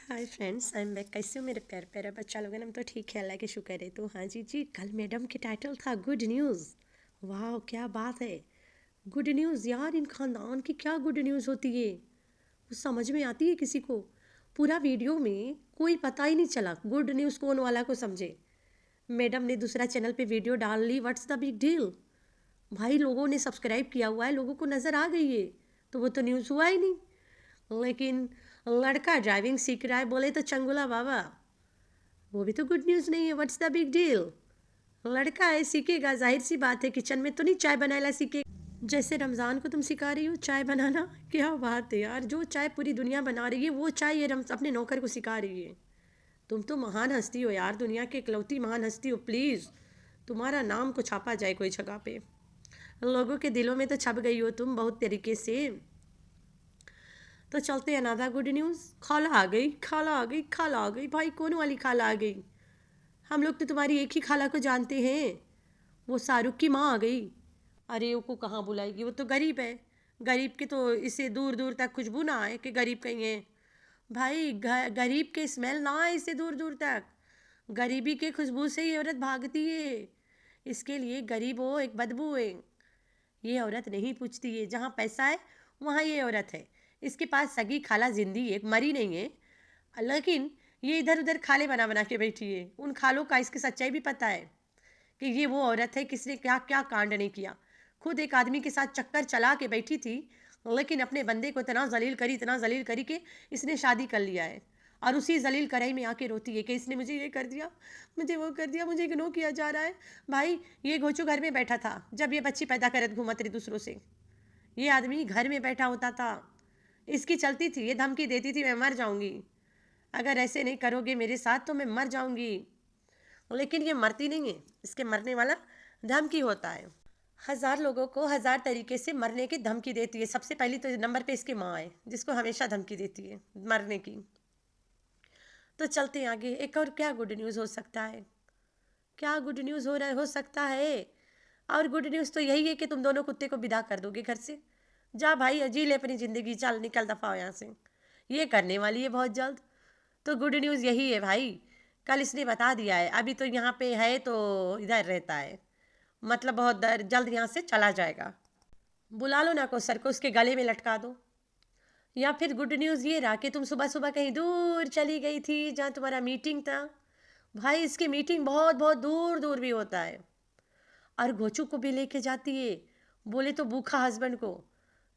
Hi friends, I am back. कैसे हो मेरे प्यारे प्यारे बच्चा लोगन? हम तो ठीक है, अल्लाह के शुक्र है। तो हाँ जी जी, कल मैडम के टाइटल था गुड न्यूज़। वाह क्या बात है! गुड न्यूज़ यार, इन खानदान की क्या गुड न्यूज़ होती है वो समझ में आती है किसी को? पूरा वीडियो में कोई पता ही नहीं चला गुड न्यूज़ कौन वाला को समझे। मैडम ने दूसरा चैनल पे वीडियो डाल ली, व्हाट्स द बिग डील? भाई लोगों ने सब्सक्राइब किया हुआ है, लोगों को नज़र आ गई है, तो वो तो न्यूज़ हुआ ही नहीं। लेकिन लड़का ड्राइविंग सीख रहा है बोले तो चंगुला बाबा, वो भी तो गुड न्यूज़ नहीं है। What's the big deal? लड़का है, सीखेगा, जाहिर सी बात है। किचन में तो नहीं चाय बनाना सीखे, जैसे रमज़ान को तुम सिखा रही हो चाय बनाना। क्या बात है यार, जो चाय पूरी दुनिया बना रही है वो चाय ये अपने नौकर को सिखा रही है। तुम तो महान हस्ती हो यार, दुनिया की इकलौती महान हस्ती हो। प्लीज़ तुम्हारा नाम को छापा जाए कोई जगह पे, लोगों के दिलों में तो छप गई हो तुम बहुत तरीके से। तो चलते हैं अनादा गुड न्यूज़। खाला आ गई, खाला आ गई, खाला आ गई। भाई कौन वाली खाला आ गई? हम लोग तो तुम्हारी एक ही खाला को जानते हैं, वो शाहरुख की माँ आ गई। अरे वो को कहाँ बुलाएगी, वो तो गरीब है। गरीब के तो इसे दूर दूर तक खुशबू ना आए कि गरीब कहीं है। भाई गरीब के स्मेल ना आए इसे दूर दूर तक। गरीबी के खुशबू से ये औरत भागती है। इसके लिए गरीब हो एक बदबू है। ये औरत नहीं पूछती है, जहाँ पैसा है वहाँ ये औरत है। इसके पास सगी खाला जिंदी है, मरी नहीं है। लेकिन ये इधर उधर खाले बना बना के बैठी है। उन खालों का इसकी सच्चाई भी पता है कि ये वो औरत है किसने क्या क्या कांड नहीं किया। खुद एक आदमी के साथ चक्कर चला के बैठी थी, लेकिन अपने बंदे को इतना जलील करी कि इसने शादी कर लिया है। और उसी जलील कढ़ाई में आके रोती है कि इसने मुझे ये कर दिया, मुझे वो कर दिया, मुझे इग्नोर किया जा रहा है। भाई ये घोचू घर में बैठा था जब ये बच्ची पैदा करत घूमत रही दूसरों से। ये आदमी घर में बैठा होता था, इसकी चलती थी, ये धमकी देती थी मैं मर जाऊंगी, अगर ऐसे नहीं करोगे मेरे साथ तो मैं मर जाऊंगी। लेकिन ये मरती नहीं है, इसके मरने वाला धमकी होता है। हजार लोगों को हजार तरीके से मरने की धमकी देती है। सबसे पहली तो नंबर पे इसकी माँ है, जिसको हमेशा धमकी देती है मरने की। तो चलते हैं आगे, एक और क्या गुड न्यूज़ हो सकता है? क्या गुड न्यूज़ हो सकता है? और गुड न्यूज़ तो यही है कि तुम दोनों कुत्ते को विदा कर दोगे घर से। जा भाई, जी ले अपनी ज़िंदगी, चल निकल, दफ़ा हो यहाँ से। ये करने वाली है बहुत जल्द। तो गुड न्यूज़ यही है भाई, कल इसने बता दिया है। अभी तो यहाँ पे है तो इधर रहता है, मतलब बहुत जल्द यहाँ से चला जाएगा। बुला लो ना को सर को, उसके गले में लटका दो। या फिर गुड न्यूज़ ये रहा कि तुम सुबह सुबह कहीं दूर चली गई थी जहाँ तुम्हारा मीटिंग था। भाई इसकी मीटिंग बहुत बहुत दूर दूर भी होता है, और घोचू को भी लेके जाती है। बोले तो भूखा हस्बैंड को,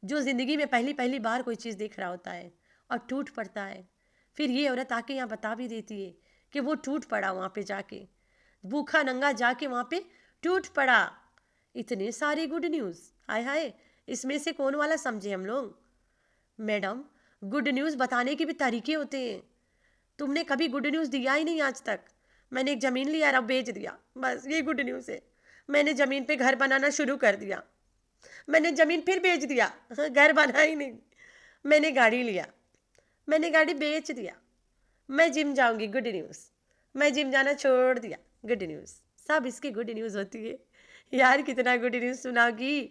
जो ज़िंदगी में पहली पहली बार कोई चीज़ देख रहा होता है और टूट पड़ता है। फिर ये औरत आके यहाँ बता भी देती है कि वो टूट पड़ा वहाँ पे जाके, भूखा नंगा जाके वहाँ पे टूट पड़ा। इतने सारे गुड न्यूज़, हाय हाय, इसमें से कौन वाला समझे हम लोग? मैडम, गुड न्यूज़ बताने के भी तरीके होते हैं। तुमने कभी गुड न्यूज़ दिया ही नहीं आज तक। मैंने एक ज़मीन लिया और अब बेच दिया, बस ये गुड न्यूज़ है। मैंने ज़मीन पे घर बनाना शुरू कर दिया, मैंने ज़मीन फिर बेच दिया, घर बना ही नहीं। मैंने गाड़ी लिया, मैंने गाड़ी बेच दिया। मैं जिम जाऊंगी, गुड न्यूज़। मैं जिम जाना छोड़ दिया, गुड न्यूज़। सब इसकी गुड न्यूज़ होती है। यार कितना गुड न्यूज़ सुनागी,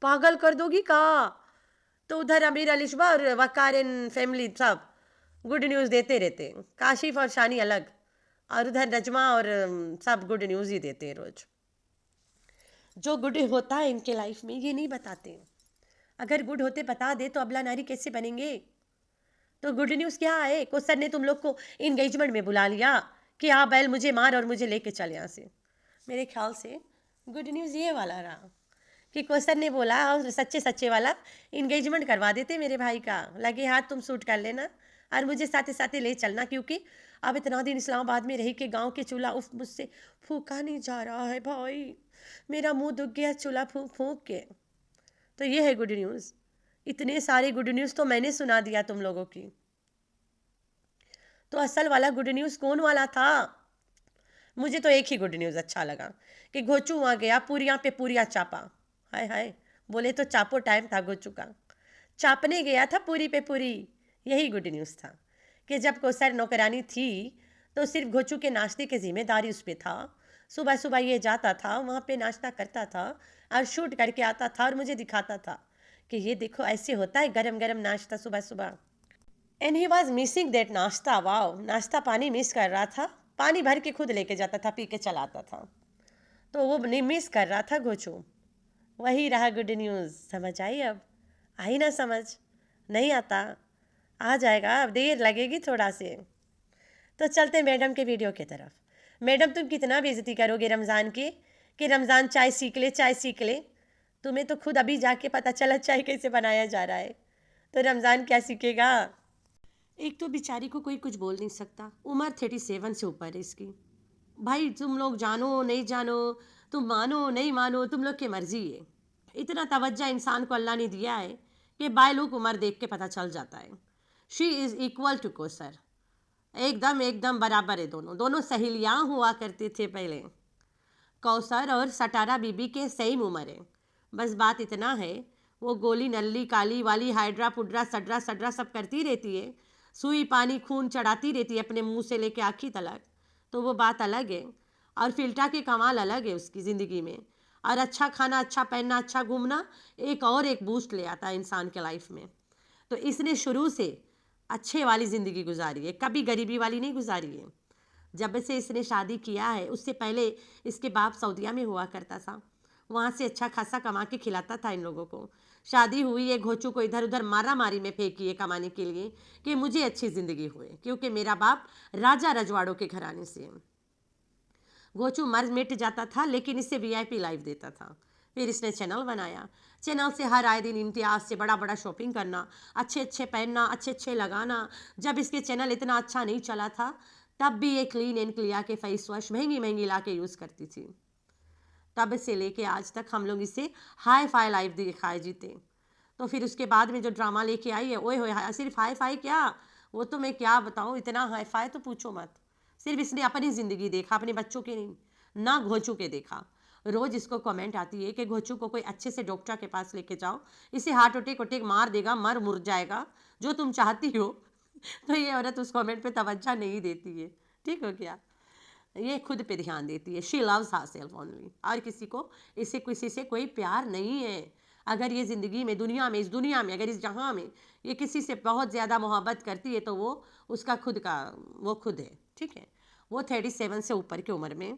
पागल कर दोगी का। तो उधर अमीर अलिशबा और वकारिन फैमिली सब गुड न्यूज़ देते रहते हैं, काशिफ और शानी अलग, और उधर नजमा और सब गुड न्यूज़ ही देते हैं रोज़। जो गुड होता है इनके लाइफ में ये नहीं बताते। अगर गुड होते बता दे तो अबला नारी कैसे बनेंगे? तो गुड न्यूज़ क्या है? कोसर ने तुम लोग को इंगेजमेंट में बुला लिया कि हाँ बैल मुझे मार और मुझे लेके चल यहाँ से। मेरे ख्याल से गुड न्यूज़ ये वाला रहा कि कोसर ने बोला और सच्चे सच्चे वाला इंगेजमेंट करवा देते मेरे भाई का, लगे हाथ तुम सूट कर लेना और मुझे साथे साथे ले चलना, क्योंकि अब इतना दिन इस्लामाबाद में रही कि गांव के चूल्हा उफ मुझसे फूका नहीं जा रहा है भाई, मेरा मुंह दुख गया चूल्हा फूक फूक के। तो ये है गुड न्यूज़। इतने सारे गुड न्यूज़ तो मैंने सुना दिया तुम लोगों की। तो असल वाला गुड न्यूज़ कौन वाला था? मुझे तो एक ही गुड न्यूज़ अच्छा लगा कि घोचू वहाँ गया, पूरियाँ पे पूरियाँ चापा। हाय हाय, बोले तो चापो टाइम था घोचू का, चापने गया था पूरी पे पूरी। यही गुड न्यूज़ था कि जब कोसर नौकरानी थी तो सिर्फ घोचू के नाश्ते की जिम्मेदारी उस पर था। सुबह सुबह ये जाता था वहाँ पे नाश्ता करता था और शूट करके आता था और मुझे दिखाता था कि ये देखो ऐसे होता है गरम गरम नाश्ता सुबह सुबह। And he was missing that नाश्ता। वाओ, नाश्ता पानी मिस कर रहा था। पानी भर के खुद लेके जाता था, पी के चलाता था, तो वो नहीं मिस कर रहा था गोचू। वही रहा गुड न्यूज़। समझ आई अब? आई ना समझ? नहीं आता? आ जाएगा, अब देर लगेगी थोड़ा से। तो चलते मैडम के वीडियो की तरफ। मैडम तुम कितना बेइज्जती करोगे रमज़ान की, कि रमज़ान चाय सीख ले, चाय सीख ले। तुम्हें तो खुद अभी जाके पता चला चाय कैसे बनाया जा रहा है, तो रमज़ान क्या सीखेगा? एक तो बेचारी को कोई कुछ बोल नहीं सकता, उम्र 37 से ऊपर है इसकी। भाई तुम लोग जानो नहीं जानो, तुम मानो नहीं मानो, तुम लोग की मर्जी है। इतना तवज्जो इंसान को अल्लाह ने दिया है कि बायलूक उम्र देख के पता चल जाता है। She is equal to Kausar, एकदम एकदम बराबर है। दोनों दोनों सहेलियाँ हुआ करते थे पहले। कौसर और सटारा बीबी के सेम उम्र है। बस बात इतना है, वो गोली नल्ली काली वाली हाइड्रा पुड्रा सड्रा सड्रा सब करती रहती है, सुई पानी खून चढ़ाती रहती है अपने मुंह से लेके आँखी तलक, तो वो बात अलग है। और फिल्टा के कमाल अलग है उसकी ज़िंदगी में। और अच्छा खाना, अच्छा पहनना, अच्छा घूमना एक बूस्ट ले आता है इंसान के लाइफ में। तो इसने शुरू से अच्छे वाली ज़िंदगी गुजारी है, कभी गरीबी वाली नहीं गुजारी है। जब से इसने शादी किया है, उससे पहले इसके बाप सऊदीया में हुआ करता था, वहाँ से अच्छा खासा कमा के खिलाता था इन लोगों को। शादी हुई है, घोचू को इधर उधर मारा मारी में फेंकी है कमाने के लिए कि मुझे अच्छी ज़िंदगी हुए, क्योंकि मेरा बाप राजा रजवाड़ों के घराने से है। घोचू मर मिट जाता था, लेकिन इससे वीआईपी लाइफ देता था। फिर इसने चैनल बनाया, चैनल से हर आए दिन इम्तियाज़ से बड़ा बड़ा शॉपिंग करना, अच्छे अच्छे पहनना, अच्छे अच्छे लगाना। जब इसके चैनल इतना अच्छा नहीं चला था, तब भी ये क्लीन एंड क्लियर के फेस वॉश महंगी महंगी ला के यूज़ करती थी। तब से लेके आज तक हम लोग इसे हाई फाई लाइफ दिखाए जीते। तो फिर उसके बाद में जो ड्रामा लेके आई है, ओए होए, सिर्फ हाई फाई क्या, वो तो मैं क्या बताऊँ, इतना हाई फाई तो पूछो मत। सिर्फ इसने अपनी ज़िंदगी देखा, अपने बच्चों के नहीं, ना घोचू के देखा। रोज़ इसको कमेंट आती है कि घोचू को कोई अच्छे से डॉक्टर के पास लेके जाओ, इसे हार्ट अटैक अटैक मार देगा, मर मुर जाएगा, जो तुम चाहती हो। तो ये औरत उस कमेंट पे तवज्जो नहीं देती है, ठीक हो क्या? ये खुद पे ध्यान देती है। She loves her self only, और किसी को इसे किसी से कोई प्यार नहीं है। अगर ये ज़िंदगी में, दुनिया में, इस दुनिया में, अगर इस जहाँ में ये किसी से बहुत ज़्यादा मोहब्बत करती है, तो वो उसका खुद का, वो खुद है, ठीक है। वो 37 से ऊपर की उम्र में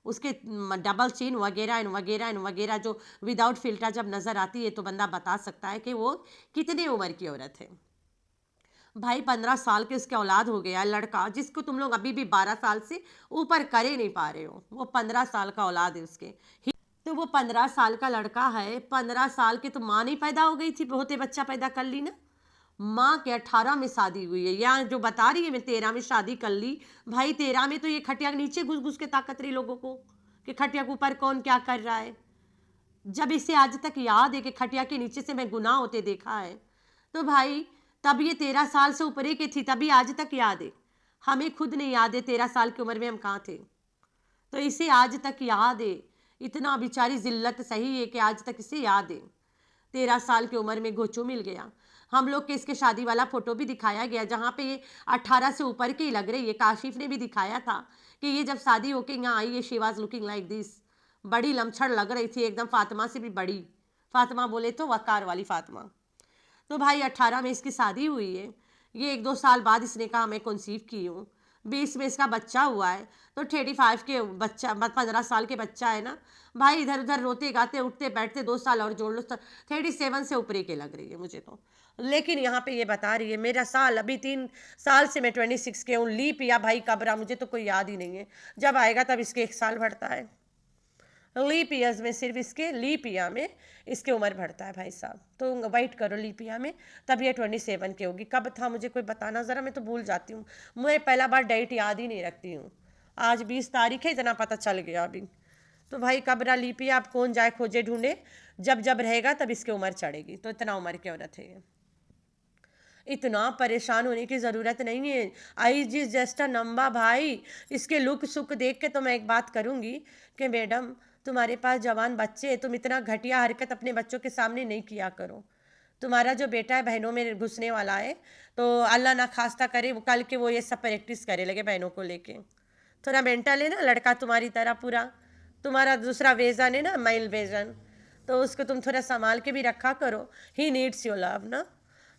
उसके डबल चीन वगैरह एंड वगैरह एंड वगैरह जो विदाउट फिल्टर जब नज़र आती है, तो बंदा बता सकता है कि वो कितने उम्र की औरत है। भाई 15 साल के उसके औलाद हो गया लड़का, जिसको तुम लोग अभी भी 12 साल से ऊपर करे नहीं पा रहे हो, वो 15 साल का औलाद है उसके। तो वो 15 साल का लड़का है, 15 साल की तो माँ नहीं पैदा हो गई थी, होते बच्चा पैदा कर ली ना। माँ के 18 में शादी हुई है, या जो बता रही है मैं 13 में शादी कर ली। भाई 13 में तो ये खटिया के नीचे घुस घुस के ताकत रही लोगों को कि खटिया के ऊपर कौन क्या कर रहा है। जब इसे आज तक याद है कि खटिया के नीचे से मैं गुनाह होते देखा है, तो भाई तब ये 13 साल से ऊपर की थी, तभी आज तक याद है। हमें खुद नहीं याद है 13 साल की उम्र में हम कहाँ थे, तो इसे आज तक याद है। इतना बेचारी जिल्लत सही है कि आज तक इसे याद है। 13 साल की उम्र में घोचू मिल गया। हम लोग के इसके शादी वाला फोटो भी दिखाया गया, जहाँ पे ये 18 से ऊपर की लग रही है। काशिफ ने भी दिखाया था कि ये जब शादी होके यहाँ आई है, she was looking like this. बड़ी लमछड़ लग रही थी एकदम, फातिमा से भी बड़ी। फातिमा बोले तो वकार वाली फातिमा। तो भाई 18 में इसकी शादी हुई है। ये 1-2 साल बाद इसने कहा मैं कंसीव की हूँ। 20 में इसका बच्चा हुआ है, तो 35 के बच्चा, 15 साल के बच्चा है ना भाई। इधर उधर रोते गाते उठते बैठते 2 साल और जोड़ लो, 37 से ऊपर के लग रही है मुझे तो। लेकिन यहाँ पे ये बता रही है मेरा साल अभी 3 साल से मैं 26 के हूँ। लीप या भाई कबरा मुझे तो कोई याद ही नहीं है, जब आएगा तब इसके 1 साल बढ़ता है। लीप ईयर्स में सिर्फ इसके लीप ईयर में इसके उम्र बढ़ता है भाई साहब। तो वाइट करो लीप ईयर में, तब ये 27 की होगी। कब था मुझे कोई बताना ज़रा, मैं तो भूल जाती हूँ। मैं पहला बार डेट याद ही नहीं रखती हूँ। आज 20 तारीख है, इतना पता चल गया अभी। तो भाई कबरा लीप ईयर आप कौन जाए खोजे ढूंढे, जब जब रहेगा तब इसकी उम्र चढ़ेगी। तो इतना उम्र की औरत है ये, इतना परेशान होने की ज़रूरत नहीं है। आई जी जस्ट अ नंबर भाई। इसके लुक सुक देख के तो मैं एक बात करूँगी कि मैडम तुम्हारे पास जवान बच्चे हैं, तुम इतना घटिया हरकत अपने बच्चों के सामने नहीं किया करो। तुम्हारा जो बेटा है बहनों में घुसने वाला है, तो अल्लाह ना खास्ता करे वो कल के वो ये सब प्रैक्टिस करे लगे बहनों को लेके। थोड़ा मेंटल है ना लड़का तुम्हारी तरह पूरा। तुम्हारा दूसरा वेजन है ना, माइल वेजन, तो उसको तुम थोड़ा संभाल के भी रखा करो। ही नीड्स योर लव ना।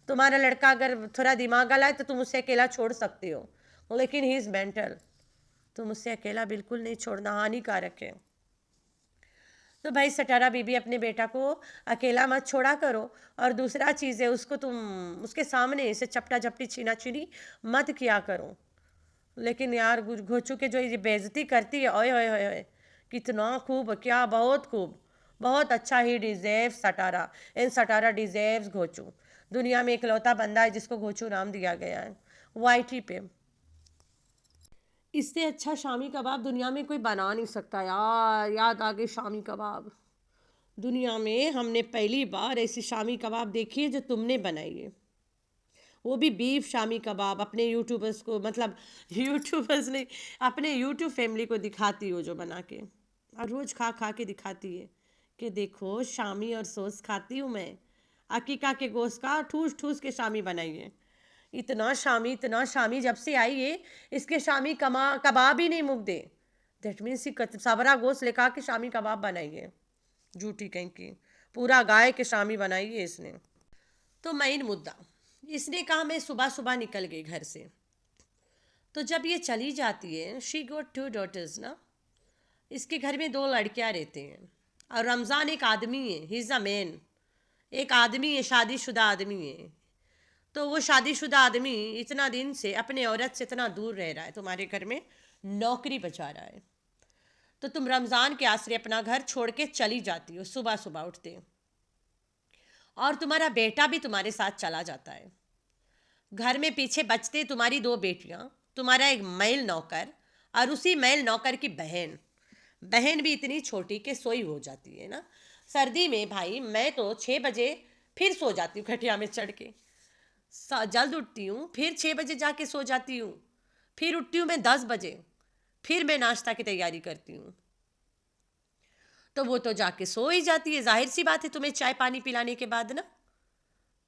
तुम्हारा लड़का अगर थोड़ा दिमाग वाला है तो तुम उसे अकेला छोड़ सकते हो, लेकिन ही इज़ मेंटल। तुम उसे अकेला बिल्कुल नहीं छोड़ना, हानिकारक है। तो भाई सटारा बीबी अपने बेटा को अकेला मत छोड़ा करो। और दूसरा चीज़ है, उसको तुम उसके सामने इसे चपटा चपटी छीना छीनी मत किया करो। लेकिन यार घोचू के जो ये बेइज्जती करती है, ओए ओए ओए ओए, कितना खूब, क्या बहुत खूब, बहुत अच्छा ही डिजेर्व सटारा। इन सटारा डिजेर्व्स घोचू। दुनिया में इकलौता बंदा है जिसको घोचू नाम दिया गया है, वाईटी पे। इससे अच्छा शामी कबाब दुनिया में कोई बना नहीं सकता यार। याद आ गए शामी कबाब। दुनिया में हमने पहली बार ऐसी शामी कबाब देखी है जो तुमने बनाई है, वो भी बीफ शामी कबाब। अपने यूट्यूबर्स को, मतलब यूट्यूबर्स नहीं, अपने यूट्यूब फैमिली को दिखाती हो जो बना के, और रोज़ खा खा के दिखाती है कि देखो शामी और सॉस खाती हूँ मैं। अकीका के गोश्त का ठूस ठूस के शामी बनाई है। इतना शामी जब से आई है, इसके शामी कबाब ही नहीं मुक दे। दैट मीन्स सबरा गोश्त लेकर के शामी कबाब बनाई है, झूठी कहीं की। पूरा गाय के शामी बनाई है इसने। तो मेन मुद्दा, इसने कहा मैं सुबह सुबह निकल गई घर से। तो जब ये चली जाती है, शी गोट 2 डॉटर्स ना, इसके घर में 2 लड़कियां रहते हैं, और रमज़ान एक आदमी है, ही इज़ अ मैन। एक आदमी है, शादीशुदा आदमी है। तो वो शादीशुदा आदमी इतना दिन से अपने औरत से इतना दूर रह रहा है, तुम्हारे घर में नौकरी बचा रहा है। तो तुम रमज़ान के आसरे अपना घर छोड़ के चली जाती हो सुबह सुबह उठते, और तुम्हारा बेटा भी तुम्हारे साथ चला जाता है। घर में पीछे बचते तुम्हारी 2 बेटियां, तुम्हारा एक मेल नौकर, और उसी मेल नौकर की बहन। बहन भी इतनी छोटी कि सोई हो जाती है ना। सर्दी में भाई मैं तो 6 बजे फिर सो जाती हूँ खटिया में चढ़ के। जल्द उठती हूँ, फिर 6 बजे जाके सो जाती हूँ, फिर उठती हूँ मैं 10 बजे, फिर मैं नाश्ता की तैयारी करती हूँ। तो वो तो जाके सो ही जाती है, जाहिर सी बात है, तुम्हें चाय पानी पिलाने के बाद ना।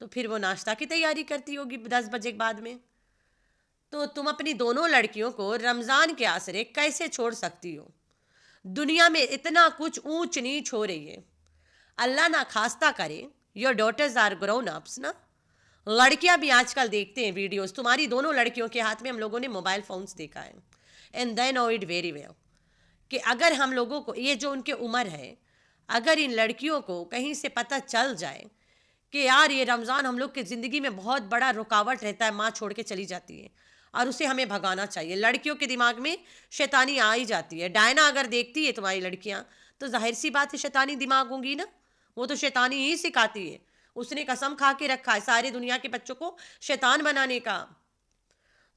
तो फिर वो नाश्ता की तैयारी करती होगी 10 बजे के बाद में। तो तुम अपनी दोनों लड़कियों को रमज़ान के आसरे कैसे छोड़ सकती हो? दुनिया में इतना कुछ ऊंच नीच हो रही है, अल्लाह ना खास्ता करे your daughters are grown ups ना। लड़कियां भी आजकल देखते हैं वीडियोस, तुम्हारी दोनों लड़कियों के हाथ में हम लोगों ने मोबाइल फोन्स देखा है, and they know it very well कि अगर हम लोगों को ये जो उनके उम्र है, अगर इन लड़कियों को कहीं से पता चल जाए कि यार ये रमज़ान हम लोग की ज़िंदगी में बहुत बड़ा रुकावट रहता है, माँ छोड़ के चली जाती है और उसे हमें भगाना चाहिए। लड़कियों के दिमाग में शैतानी आ ही जाती है। डायना अगर देखती है तुम्हारी लड़कियाँ, तो जाहिर सी बात है शैतानी दिमाग होंगी ना, वो तो शैतानी ही सिखाती है। उसने कसम खा के रखा है सारे दुनिया के बच्चों को शैतान बनाने का।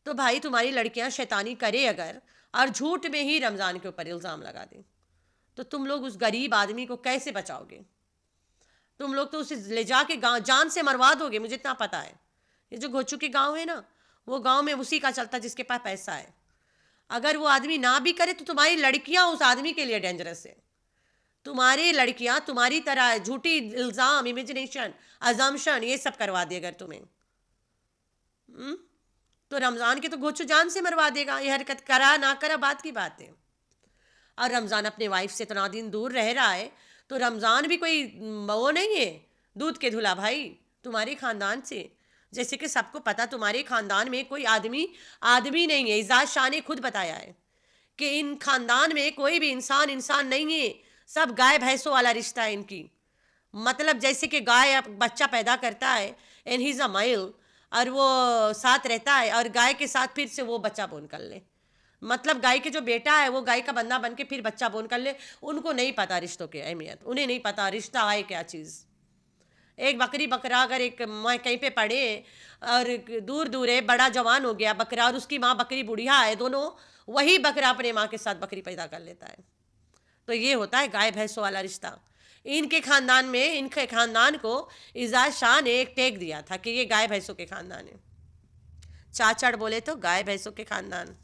तो भाई तुम्हारी लड़कियां शैतानी करे अगर, और झूठ में ही रमज़ान के ऊपर इल्ज़ाम लगा दें, तो तुम लोग उस गरीब आदमी को कैसे बचाओगे? तुम लोग तो उसे ले जाके गाँव जान से मरवा दोगे, मुझे इतना पता है। ये जो घोचू के गाँव है ना, वो गाँव में उसी का चलता जिसके पास पैसा है। अगर वो आदमी ना भी करे तो तुम्हारी लड़कियां उस आदमी के लिए डेंजरस है। तुम्हारी लड़कियां तुम्हारी तरह झूठी इल्ज़ाम, इमेजिनेशन, अजम्पशन ये सब करवा दे अगर तुम्हें। तो रमज़ान के तो घोचू जान से मरवा देगा। ये हरकत करा ना करा बात की बात है। और रमज़ान अपने वाइफ से इतना दिन दूर रह रहा है, तो रमज़ान भी कोई वो नहीं है दूध के धुला भाई तुम्हारे ख़ानदान से। जैसे कि सबको पता तुम्हारे ख़ानदान में कोई आदमी आदमी नहीं है। इजाज़ शाह ने खुद बताया है कि इन ख़ानदान में कोई भी इंसान इंसान नहीं है, सब गाय भैंसों वाला रिश्ता है इनकी। मतलब जैसे कि गाय बच्चा पैदा करता है and he is a male, और वो साथ रहता है, और गाय के साथ फिर से वो बच्चा बोन कर ले। मतलब गाय के जो बेटा है वो गाय का बंदा बन के फिर बच्चा बोन कर ले। उनको नहीं पता रिश्तों की अहमियत, उन्हें नहीं पता रिश्ता है क्या चीज़। एक बकरी बकरा अगर एक कहीं पे पड़े और दूर दूर है, बड़ा जवान हो गया बकरा, और उसकी माँ बकरी बुढ़िया है, दोनों वही बकरा अपने माँ के साथ बकरी पैदा कर लेता है। तो ये होता है गाय भैंसों वाला रिश्ता। इनके खानदान में, इनके खानदान को इजाज शाह ने एक टैग दिया था कि ये गाय भैंसों के खानदान है। चाचड़ बोले तो गाय भैंसों के खानदान।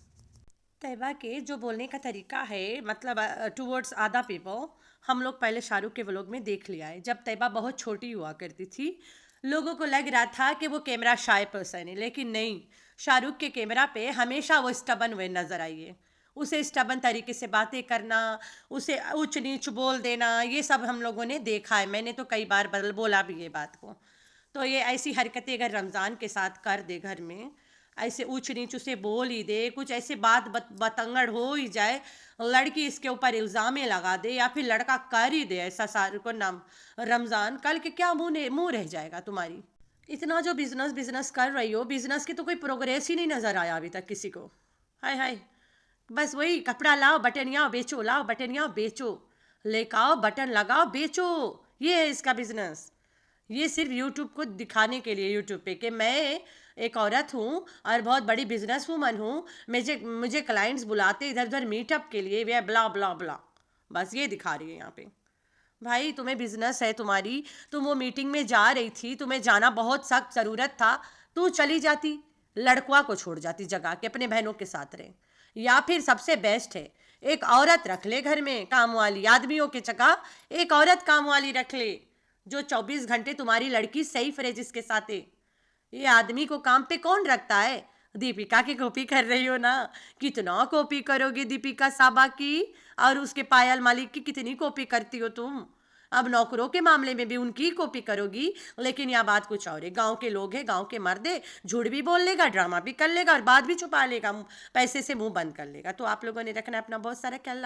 तैयबा के जो बोलने का तरीका है, मतलब टूवर्ड्स आधा पीपल, हम लोग पहले शाहरुख के व्लॉग में देख लिया है। जब तैयबा बहुत छोटी हुआ करती थी, लोगों को लग रहा था कि वो कैमरा शाय पर्सन है, लेकिन नहीं। शाहरुख के कैमरा पे हमेशा वो स्टबन वे नज़र आई है। उसे स्टबन तरीके से बातें करना, उसे ऊंच नीच बोल देना, ये सब हम लोगों ने देखा है। मैंने तो कई बार बोला भी ये बात को। तो ये ऐसी हरकतें अगर रमज़ान के साथ कर दे घर में, ऐसे ऊंच नीच उसे बोल ही दे, कुछ ऐसे बात बतंगड़ हो ही जाए, लड़की इसके ऊपर इल्ज़ामें लगा दे या फिर लड़का कर ही दे ऐसा, सारे को नाम रमज़ान, कल के क्या मुंह रह जाएगा तुम्हारी। इतना जो बिजनेस बिजनेस कर रही हो, बिजनेस की तो कोई प्रोग्रेस ही नहीं नजर आया अभी तक किसी को। हाय हाय, बस वही कपड़ा लाओ बटनियाँ बेचो, लाओ बटनियाँ बेचो, लेकर आओ बटन लगाओ बेचो, ये है इसका बिजनेस। ये सिर्फ यूट्यूब को दिखाने के लिए, यूट्यूब पे कि मैं एक औरत हूँ और बहुत बड़ी बिजनेस वूमन हूँ, मुझे मुझे क्लाइंट्स बुलाते इधर उधर मीटअप के लिए, वे ब्ला ब्ला ब्ला, बस ये दिखा रही है यहाँ पे। भाई तुम्हें बिजनेस है तुम्हारी, तुम वो मीटिंग में जा रही थी, तुम्हें जाना बहुत सख्त ज़रूरत था, तू चली जाती, लड़कुआ को छोड़ जाती जगह के अपने बहनों के साथ रहे। या फिर सबसे बेस्ट है एक औरत रख ले घर में काम वाली, आदमियों की जगह एक औरत काम वाली रख ले, जो 24 घंटे तुम्हारी लड़की सेफ रहे जिसके साथ है। ये आदमी को काम पे कौन रखता है? दीपिका की कॉपी कर रही हो ना, कितना कॉपी करोगे दीपिका साबा की, और उसके पायल मालिक की कितनी कॉपी करती हो तुम। अब नौकरों के मामले में भी उनकी कॉपी करोगी, लेकिन यह बात कुछ और है, गांव के लोग हैं, गांव के मर्द है, झूठ भी बोल लेगा, ड्रामा भी कर लेगा और बात भी छुपा लेगा, पैसे से मुंह बंद कर लेगा। तो आप लोगों ने रखना अपना बहुत सारा ख्याल।